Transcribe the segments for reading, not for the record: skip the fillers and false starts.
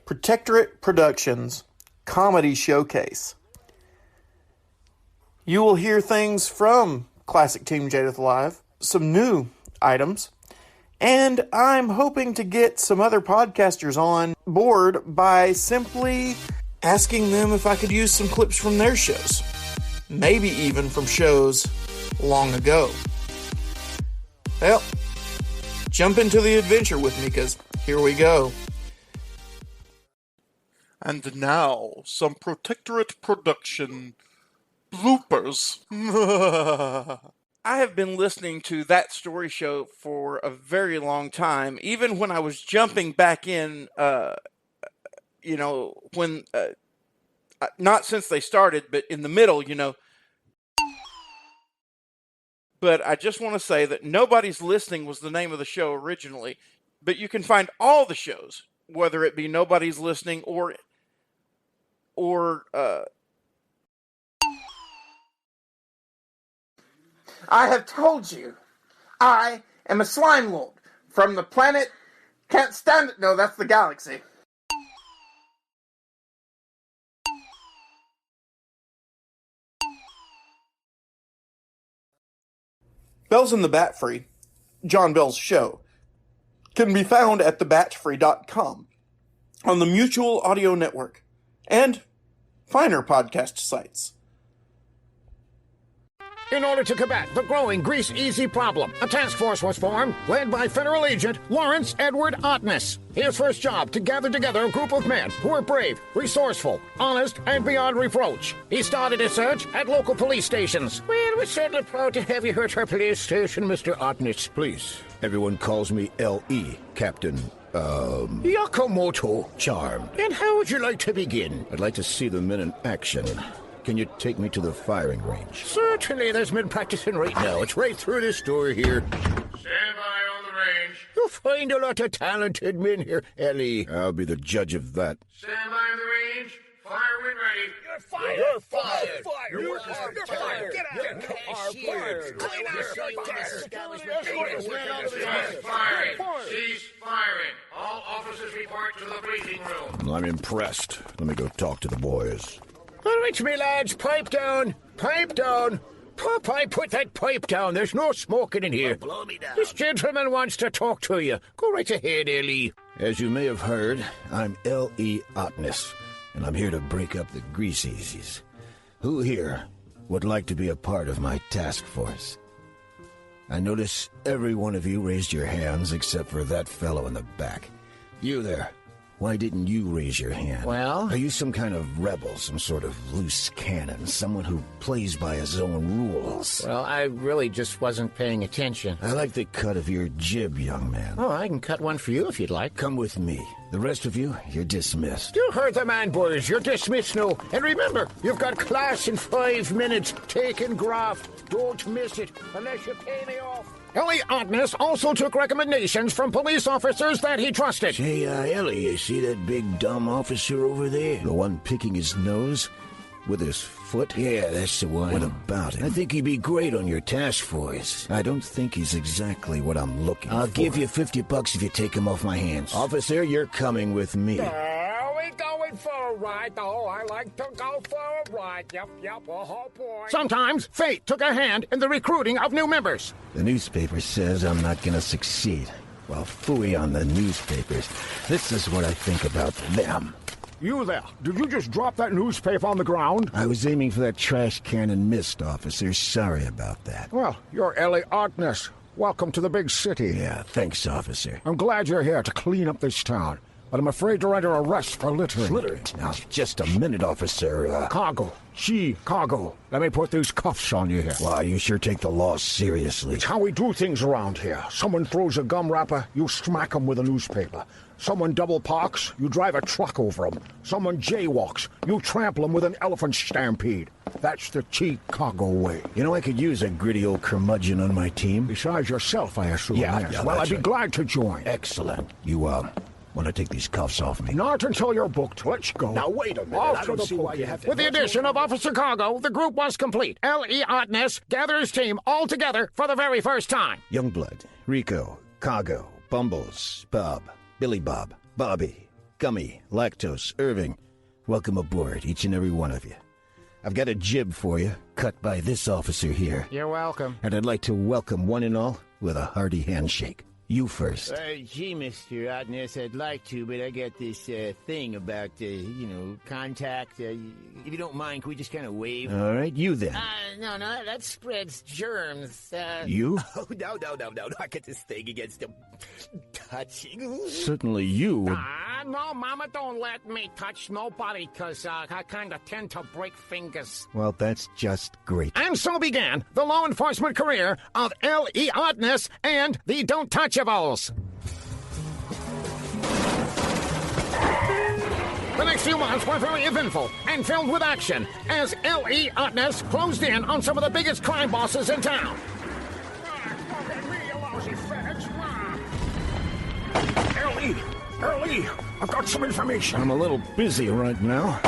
Protectorate Productions Comedy Showcase. You will hear things from Classic Team Jadith Live, some new items, and I'm hoping to get some other podcasters on board by simply asking them if I could use some clips from their shows. Maybe even from shows long ago. Well, jump into the adventure with me, because here we go. And now, some Protectorate Production Bloopers. I have been listening to That Story Show for a very long time, even when I was jumping back in, when, not since they started, but in the middle, But I just want to say that Nobody's Listening was the name of the show originally, but you can find all the shows, whether it be Nobody's Listening or I have told you, I am a slime lord from the planet. Can't stand it. No, that's the galaxy. Bells in the Bat Free, John Bell's show, can be found at thebatfree.com, on the Mutual Audio Network, and finer podcast sites. In order to combat the growing grease-easy problem, a task force was formed, led by federal agent Lawrence Edward Ottness. His first job to gather together a group of men who were brave, resourceful, honest, and beyond reproach. He started his search at local police stations. Well, we're certainly proud to have you here at our police station, Mr. Ottness. Please, everyone calls me L.E., Captain, Yakamoto. Charm. And how would you like to begin? I'd like to see the men in action. Can you take me to the firing range? Certainly, there's men practicing right now. It's right through this door here. Stand by on the range. You'll find a lot of talented men here, Ellie. I'll be the judge of that. Stand by on the range. Fire when ready. You're fired. You're fired. You're fired. Get out. You're fired. Clean out. Cease firing. Cease firing. All officers report to the briefing room. I'm impressed. Let me go talk to the boys. All right, me lads, pipe down. Pipe down. Popeye, put that pipe down. There's no smoking in here. Blow me down. This gentleman wants to talk to you. Go right ahead, Ellie. As you may have heard, I'm L.E. Ottness, and I'm here to break up the greasies. Who here would like to be a part of my task force? I notice every one of you raised your hands except for that fellow in the back. You there. Why didn't you raise your hand? Well? Are you some kind of rebel, some sort of loose cannon, someone who plays by his own rules? Well, I really just wasn't paying attention. I like the cut of your jib, young man. Oh, I can cut one for you if you'd like. Come with me. The rest of you, you're dismissed. You heard the man, boys. You're dismissed now. And remember, you've got class in 5 minutes. Take and graft. Don't miss it, unless you pay me off. Ellie Ottness also took recommendations from police officers that he trusted. Say, Ellie, you see that big dumb officer over there? The one picking his nose with his foot? Yeah, that's the one. What about him? I think he'd be great on your task force. I don't think he's exactly what I'm looking for. I'll give you $50 if you take him off my hands. Officer, you're coming with me. We going for a ride, though. I like to go for a ride. Yep, oh boy. Sometimes fate took a hand in the recruiting of new members. The newspaper says I'm not gonna succeed. Well, phooey on the newspapers. This is what I think about them. You there. Did you just drop that newspaper on the ground? I was aiming for that trash can and missed, officer. Sorry about that. Well, you're Ellie Ottness. Welcome to the big city. Yeah, thanks, officer. I'm glad you're here to clean up this town. But I'm afraid you're under arrest for littering. Littering? Now, just a minute, officer. Cargo. Cargo. Let me put these cuffs on you here. Wow, you sure take the law seriously. It's how we do things around here. Someone throws a gum wrapper, you smack them with a newspaper. Someone double parks, you drive a truck over them. Someone jaywalks, you trample them with an elephant stampede. That's the Chicago way. You know, I could use a gritty old curmudgeon on my team. Besides yourself, I assume. Yeah, well, I'd be glad to join. Excellent. You, want to take these cuffs off me? Not until you're booked. Let's go. Now, wait a minute. I don't see why you have to... With the addition of Officer Cargo, the group was complete. L.E. Ottness gathered his team all together for the very first time. Youngblood, Rico, Cargo, Bumbles, Bob, Billy Bob, Bobby, Gummy, Lactose, Irving. Welcome aboard, each and every one of you. I've got a jib for you, cut by this officer here. You're welcome. And I'd like to welcome one and all with a hearty handshake. You first. Gee, Mr. Ottness, I'd like to, but I got this thing about, contact. If you don't mind, can we just kind of wave? All right, you then. No, that spreads germs. You? Oh, no, I get this thing against them touching. Certainly you. No, Mama, don't let me touch nobody, because I kind of tend to break fingers. Well, that's just great. And so began the law enforcement career of L.E. Ottness and the Don't Touchables. The next few months were very eventful and filled with action as L.E. Ottness closed in on some of the biggest crime bosses in town. L.E., I've got some information. I'm a little busy right now.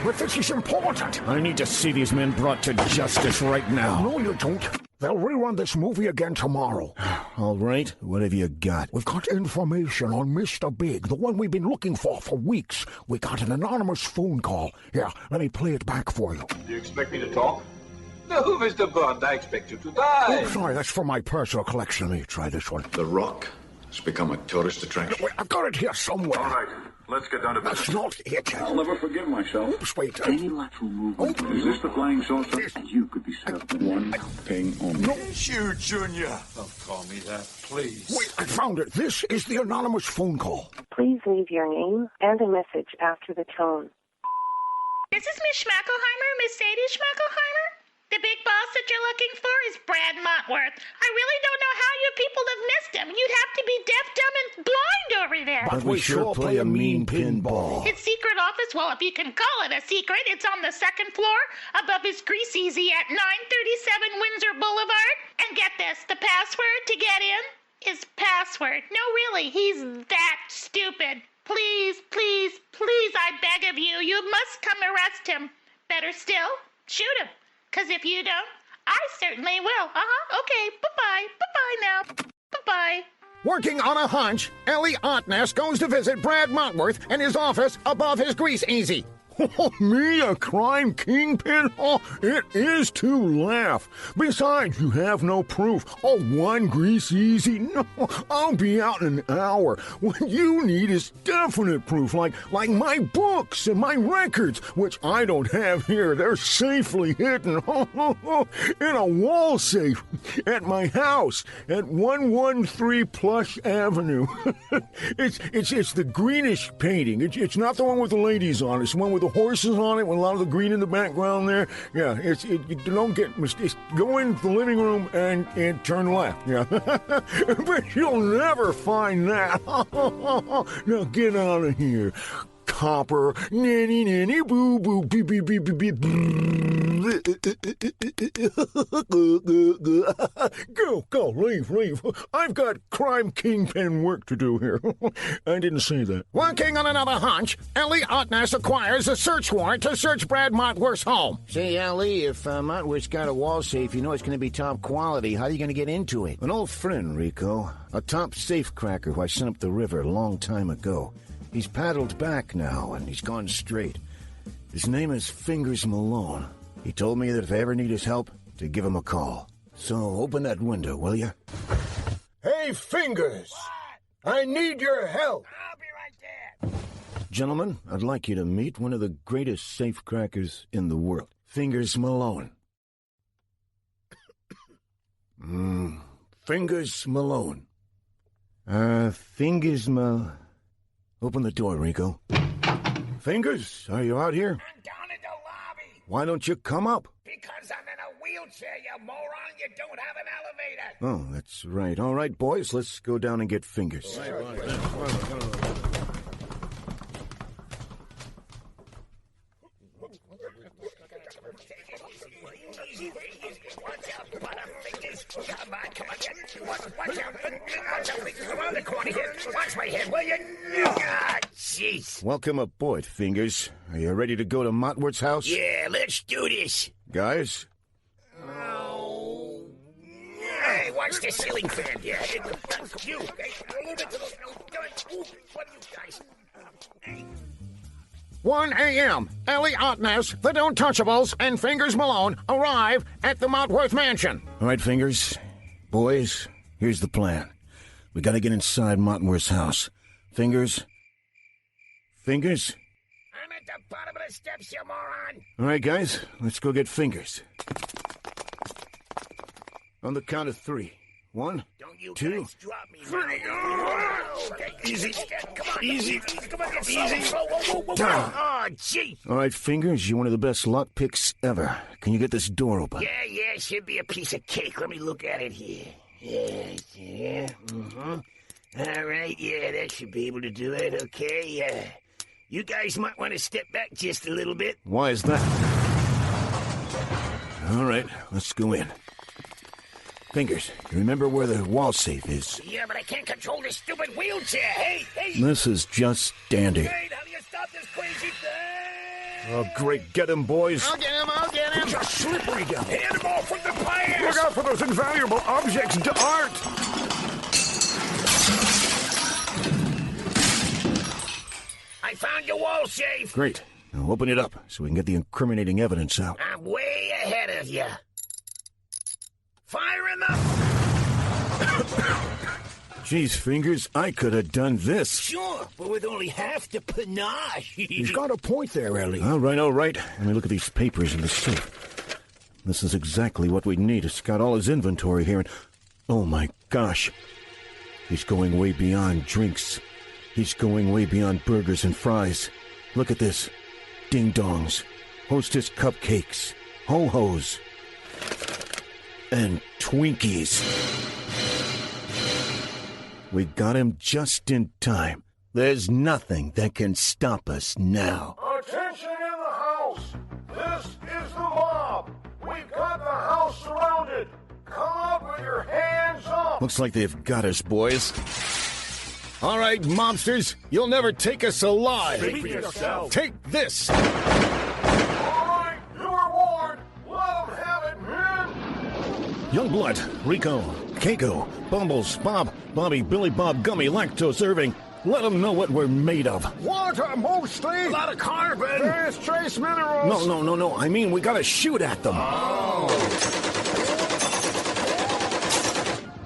But this is important. I need to see these men brought to justice right now. No, you don't. They'll rerun this movie again tomorrow. All right, what have you got? We've got information on Mr. Big, the one we've been looking for weeks. We got an anonymous phone call. Here, let me play it back for you. Do you expect me to talk? No, Mr. Bond, I expect you to die. Oh, sorry, that's from my personal collection. Let me try this one. The Rock has become a tourist attraction. Wait, I've got it here somewhere. All right, let's get down to That's business. not it. I'll never forgive myself. Oops, wait. Any lateral movement. Is this the flying saucer? You could be served one ping only. No. You, Junior. Don't call me that, please. Wait, I found it. This is the anonymous phone call. Please leave your name and a message after the tone. This is Miss Schmackelheimer, Miss Sadie Schmackelheimer. The big boss that you're looking for is Brad Montworth. I really don't know how you people have missed him. You'd have to be deaf, dumb, and blind over there. But we sure play a mean pinball. His secret office, well, if you can call it a secret, it's on the second floor above his grease easy at 937 Windsor Boulevard. And get this, the password to get in is password. No, really, he's that stupid. Please, please, please, I beg of you, you must come arrest him. Better still, shoot him. Because if you don't, I certainly will. Okay, bye-bye. Bye-bye now. Bye-bye. Working on a hunch, Ellie Ottness goes to visit Brad Montworth in his office above his grease easy. Oh, me, a crime kingpin? Oh, it is to laugh. Besides, you have no proof. Oh, one grease easy? No, I'll be out in an hour. What you need is definite proof, like my books and my records, which I don't have here. They're safely hidden in a wall safe at my house at 113 Plush Avenue. It's the greenish painting. It's not the one with the ladies on it. It's the one with the horses on it with a lot of the green in the background there. Yeah, you don't get mistakes. Go in the living room and turn left. Yeah, but you'll never find that. Now get out of here. Copper, nanny, nanny, boo, boo, beep, beep, beep, beep, beep. Go, leave. I've got crime kingpin work to do here. I didn't say that. Working on another hunch, Ellie Ottness acquires a search warrant to search Brad Montworth's home. Say, Ellie, if Montworth's got a wall safe, you know it's going to be top quality. How are you going to get into it? An old friend, Rico. A top safe cracker who I sent up the river a long time ago. He's paddled back now, and he's gone straight. His name is Fingers Malone. He told me that if I ever need his help, to give him a call. So open that window, will you? Hey, Fingers! What? I need your help! I'll be right there. Gentlemen, I'd like you to meet one of the greatest safe crackers in the world. Fingers Malone. Fingers Malone. Open the door, Rico. Fingers, are you out here? I'm down in the lobby. Why don't you come up? Because I'm in a wheelchair, you moron. You don't have an elevator. Oh, that's right. All right, boys, let's go down and get Fingers. Watch out, Butterfingers. Come on. Watch out. Around the corner here. Watch my head, will you? Ah, jeez. Welcome aboard, Fingers. Are you ready to go to Montworth's house? Yeah, let's do this. Guys? Oh. Hey, watch the ceiling fan. Yeah. You. Hey, a little bit to the... What are you guys... 1 a.m. Ellie Otness, the Touchables, and Fingers Malone arrive at the Mountworth Mansion. All right, Fingers. Boys, here's the plan. We gotta get inside Mountworth's house. Fingers? Fingers? I'm at the bottom of the steps, you moron! All right, guys, let's go get Fingers. On the count of 3. 1, Don't you 2, guys drop me, 3. Easy. Come on. Easy. Come on, easy. Whoa. Oh, gee. All right, Fingers, you're one of the best lockpicks ever. Can you get this door open? Yeah, should be a piece of cake. Let me look at it here. Yeah. All right, yeah, that should be able to do it. Okay, you guys might want to step back just a little bit. Why is that? All right, let's go in. Fingers, you remember where the wall safe is? Yeah, but I can't control this stupid wheelchair. Hey! This is just dandy. Hey, how do you stop this crazy thing? Oh, great. Get him, boys. I'll get him. Just slippery down. Hand him off from the players. Look out for those invaluable objects to art. I found your wall safe. Great. Now open it up so we can get the incriminating evidence out. I'm way ahead of you. Fire him up! Jeez, Fingers, I could have done this. Sure, but with only half the panache. He's got a point there, Ellie. All right. Let me look at these papers in the safe. This is exactly what we need. It's got all his inventory here, and... oh, my gosh. He's going way beyond drinks. He's going way beyond burgers and fries. Look at this. Ding-dongs. Hostess cupcakes. Ho-hos. And Twinkies. We got him just in time. There's nothing that can stop us now. Attention in the house! This is the mob! We've got the house surrounded! Come up with your hands up! Looks like they've got us, boys. All right, mobsters, you'll never take us alive. Speak for yourself. Take this. All right, you were warned. Let them have it, man. Youngblood, Rico, Keiko, Bumbles, Bob, Bobby, Billy Bob, Gummy, Lactose, Irving. Let them know what we're made of. Water, mostly. A lot of carbon. There's trace minerals. No. I mean, we gotta shoot at them.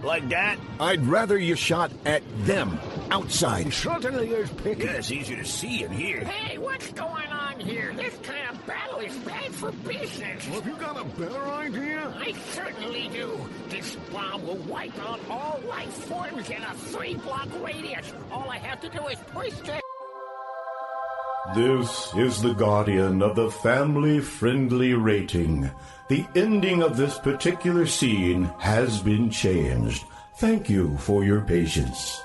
Like that? I'd rather you shot at them, outside. Certainly is picky. Yeah, it's easier to see in here. Hey, what's going on here? This kind of battle is bad for business. Have you got a better idea? I certainly do. This bomb will wipe out all life forms in a 3-block radius. All I have to do is push the... This is the Guardian of the family-friendly rating. The ending of this particular scene has been changed. Thank you for your patience.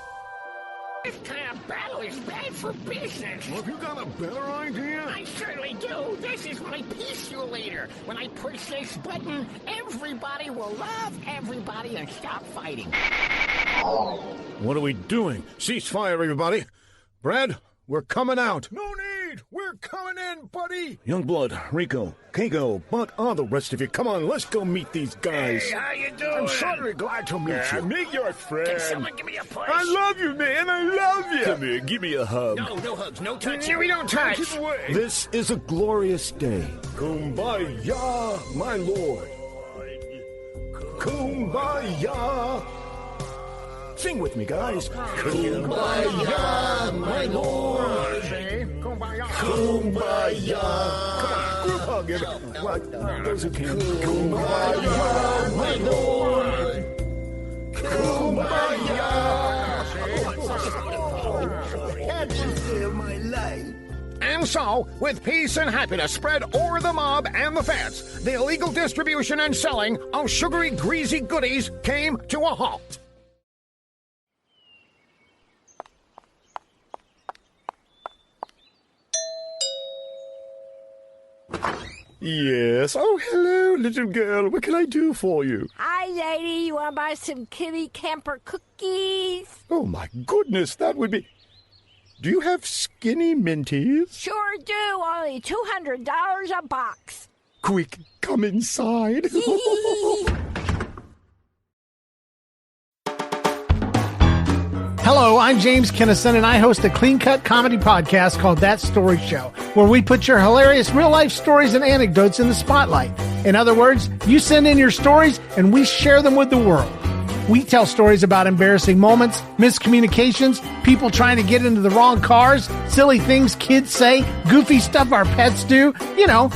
This kind of battle is bad for business. Have you got a better idea? I certainly do. This is my peaculator. When I push this button, everybody will love everybody and stop fighting. What are we doing? Ceasefire, everybody. Brad, we're coming out. No need. We're coming in, buddy. Youngblood, Rico, Keiko, Buck, all the rest of you. Come on, let's go meet these guys. Hey, how you doing? I'm certainly glad to meet you. Meet your friend. Can someone give me a push? I love you, man. I love you. Come here, give me a hug. No hugs, no touching. We don't touch. Get away. This is a glorious day. Kumbaya, my lord. Kumbaya. Sing with me, guys. Kumbaya, my lord. Kumbaya. Kumbaya. Come on, group hug him. Those who can. Kumbaya, my lord. Kumbaya. That's my life. And so, with peace and happiness spread over the mob and the feds, the illegal distribution and selling of sugary, greasy goodies came to a halt. Yes. Oh, hello, little girl. What can I do for you? Hi, lady. You want to buy some kitty camper cookies? Oh, my goodness, that would be... Do you have skinny minties? Sure do. Only $200 a box. Quick, come inside. Hello, I'm James Kinnison, and I host a clean-cut comedy podcast called That Story Show, where we put your hilarious real-life stories and anecdotes in the spotlight. In other words, you send in your stories, and we share them with the world. We tell stories about embarrassing moments, miscommunications, people trying to get into the wrong cars, silly things kids say, goofy stuff our pets do,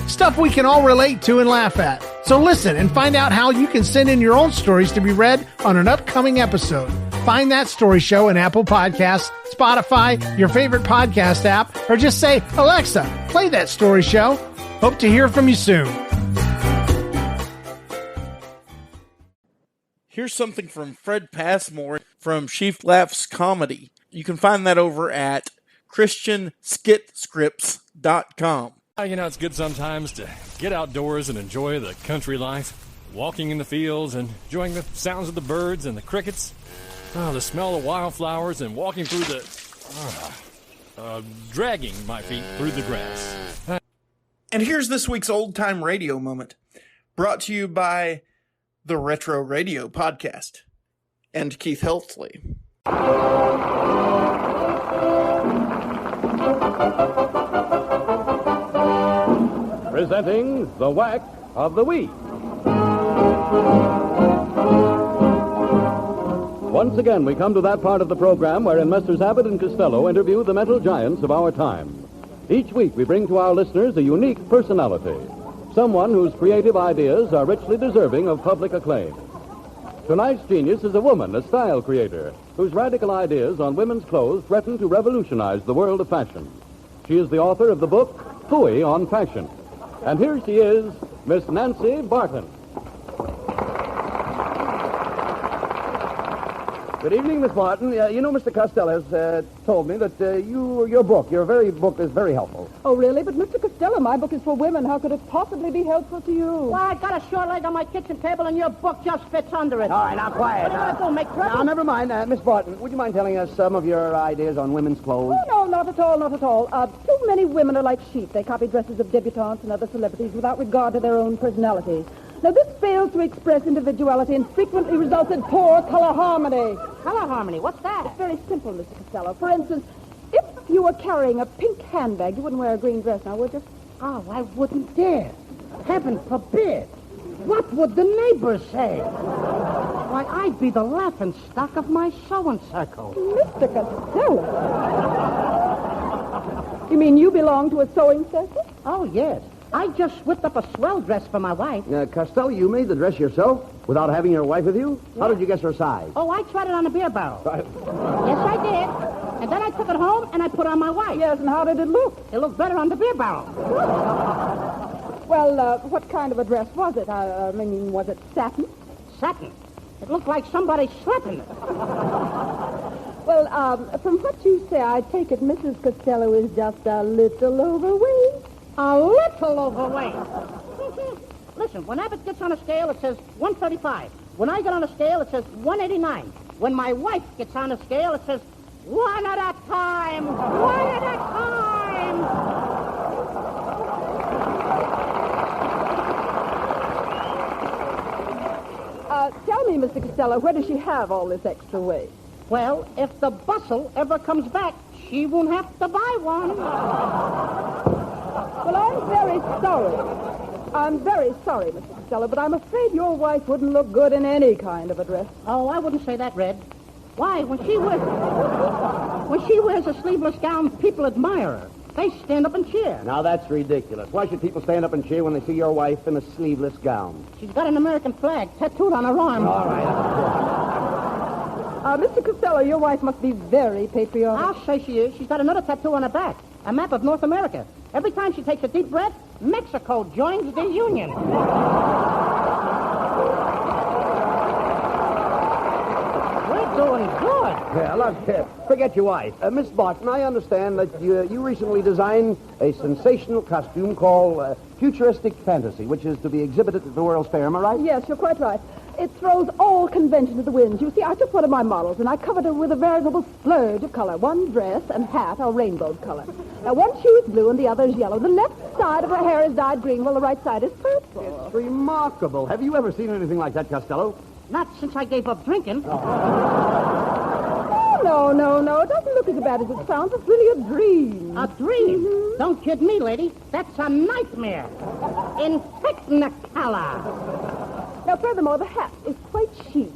stuff we can all relate to and laugh at. So listen and find out how you can send in your own stories to be read on an upcoming episode. Find That Story Show in Apple Podcasts, Spotify, your favorite podcast app, or just say, Alexa, play That Story Show. Hope to hear from you soon. Here's something from Fred Passmore from Sheaf Laughs Comedy. You can find that over at ChristianSkitScripts.com. It's good sometimes to get outdoors and enjoy the country life. Walking in the fields and enjoying the sounds of the birds and the crickets. The smell of wildflowers and walking through dragging my feet through the grass. And here's this week's old-time radio moment, brought to you by the Retro Radio Podcast and Keith Helsley. Presenting the Whack of the Week. Once again, we come to that part of the program wherein Messrs. Abbott and Costello interview the mental giants of our time. Each week, we bring to our listeners a unique personality, someone whose creative ideas are richly deserving of public acclaim. Tonight's genius is a woman, a style creator, whose radical ideas on women's clothes threaten to revolutionize the world of fashion. She is the author of the book, Phooey on Fashion. And here she is, Miss Nancy Barton. Good evening, Miss Barton. Mr. Costello has told me that your very book is very helpful. Oh, really? But, Mr. Costello, my book is for women. How could it possibly be helpful to you? Why, I got a short leg on my kitchen table, and your book just fits under it. All right, now, quiet. What are you going to do, make trouble? Now, never mind. Miss Barton, would you mind telling us some of your ideas on women's clothes? Oh, no, not at all, not at all. Too many women are like sheep. They copy dresses of debutantes and other celebrities without regard to their own personalities. Now, this fails to express individuality and frequently results in poor color harmony. Color harmony? What's that? It's very simple, Mr. Costello. For instance, if you were carrying a pink handbag, you wouldn't wear a green dress now, would you? Oh, I wouldn't dare. Heaven forbid. What would the neighbors say? Why, I'd be the laughing stock of my sewing circle. Mr. Costello. You mean you belong to a sewing circle? Oh, yes. I just whipped up a swell dress for my wife. Costello, you made the dress yourself without having your wife with you? Yeah. How did you guess her size? Oh, I tried it on a beer barrel. Yes, I did. And then I took it home and I put it on my wife. Yes, and how did it look? It looked better on the beer barrel. Well, what kind of a dress was it? Was it satin? Satin? It looked like somebody slept in it. Well, from what you say, I take it Mrs. Costello is just a little overweight. A little overweight. Listen, when Abbott gets on a scale, it says 135. When I get on a scale, it says 189. When my wife gets on a scale, it says one at a time. One at a time. Tell me, Mr. Costello, where does she have all this extra weight? Well, if the bustle ever comes back, she won't have to buy one. Well, I'm very sorry. I'm very sorry, Mr. Costello, but I'm afraid your wife wouldn't look good in any kind of a dress. Oh, I wouldn't say that, Red. Why, when she wears a sleeveless gown, people admire her. They stand up and cheer. Now, that's ridiculous. Why should people stand up and cheer when they see your wife in a sleeveless gown? She's got an American flag tattooed on her arm. All right. Mr. Costello, your wife must be very patriotic. I'll say she is. She's got another tattoo on her back. A map of North America. Every time she takes a deep breath, Mexico joins the Union. We're doing good. Yeah, look, forget your wife. Miss Barton, I understand that you recently designed a sensational costume called Futuristic Fantasy, which is to be exhibited at the World's Fair. Am I right? Yes, you're quite right. It throws all convention to the winds. You see, I took one of my models, and I covered her with a veritable splurge of color. One dress and hat are rainbow color. Now, one shoe is blue and the other is yellow. The left side of her hair is dyed green, while the right side is purple. It's remarkable. Have you ever seen anything like that, Costello? Not since I gave up drinking. Oh, no. It doesn't look as bad as it sounds. It's really a dream. A dream? Mm-hmm. Don't kid me, lady. That's a nightmare. In Technicolor. Now, furthermore, the hat is quite chic.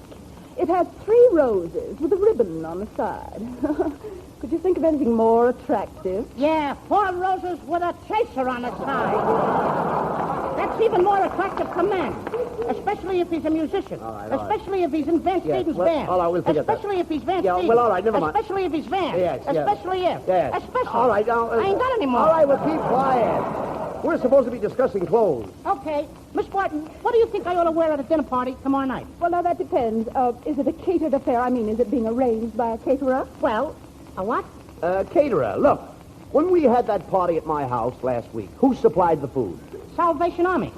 It has 3 roses with a ribbon on the side. Could you think of anything more attractive? Yeah, 4 roses with a chaser on the side. That's even more attractive to men. Especially if he's a musician. All right. Especially if he's in Van Stevens' band. All right, we'll forget that. Especially if he's Van Stevens. Well, all right, never mind. Especially if he's Van. Yes. Especially if. Yes. Especially. All right, now... I ain't got any more. All right, well, keep quiet. We're supposed to be discussing clothes. Okay. Miss Barton, what do you think I ought to wear at a dinner party tomorrow night? Well, now, that depends. Is it a catered affair? I mean, is it being arranged by a caterer? Well, a what? Caterer. Look, when we had that party at my house last week, who supplied the food? Salvation Army.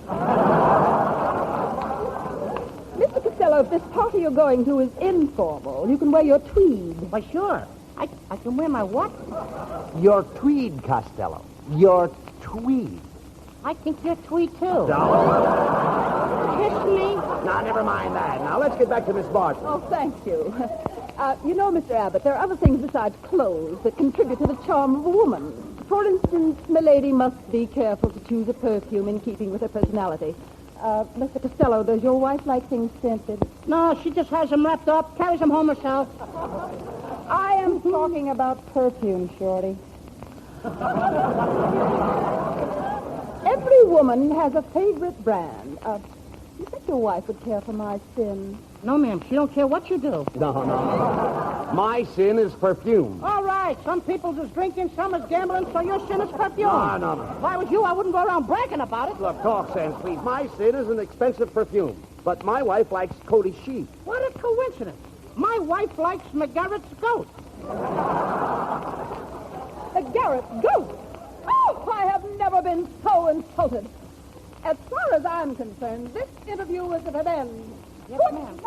Mr. Costello, if this party you're going to is informal, you can wear your tweed. Why, sure. I can wear my what? Your tweed, Costello. Your tweed. I think you're tweed, too. No. Kiss me. Now, never mind that. Now, let's get back to Miss Barton. Oh, thank you. You know, Mr. Abbott, there are other things besides clothes that contribute to the charm of a woman. For instance, milady must be careful to choose a perfume in keeping with her personality. Mr. Costello, does your wife like things scented? No, she just has them wrapped up, carries them home herself. I am talking about perfume, Shorty. Every woman has a favorite brand. You think your wife would care for my sin? No, ma'am. She don't care what you do. No. My sin is perfume. All right. Some people's is drinking, some is gambling, so your sin is perfume. No. If I was you, I wouldn't go around bragging about it. Look, talk sense, please. My sin is an expensive perfume, but my wife likes Cody sheep. What a coincidence. My wife likes McGarrett's goat. McGarrett's goat? Oh, I have never been so insulted. As far as I'm concerned, this interview is at an end. Yes, ma'am.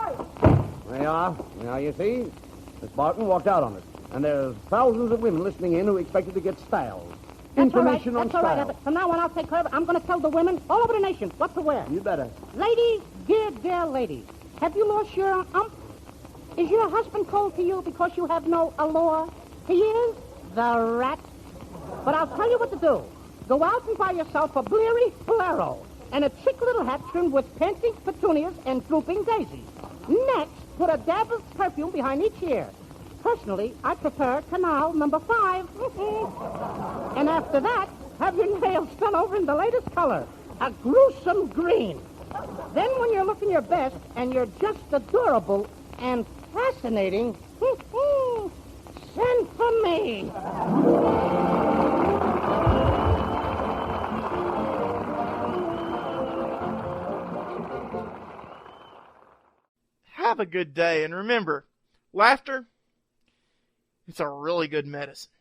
There you are. Now, you see, Miss Barton walked out on us. And there's thousands of women listening in who expected to get styles. Information on styles. That's all right, Abbott. From now on, I'll take care of it. I'm going to tell the women all over the nation what to wear. You better. Ladies, dear ladies, have you lost your ump? Is your husband cold to you because you have no allure? He is the rat. But I'll tell you what to do. Go out and buy yourself a bleary bolero and a chick little hat trimmed with panting petunias and drooping daisies. Next, put a dab of perfume behind each ear. Personally, I prefer Canal number 5. And after that, have your nails done over in the latest color, a gruesome green. Then when you're looking your best and you're just adorable and fascinating, send for me. Have a good day, and remember, laughter, it's a really good medicine.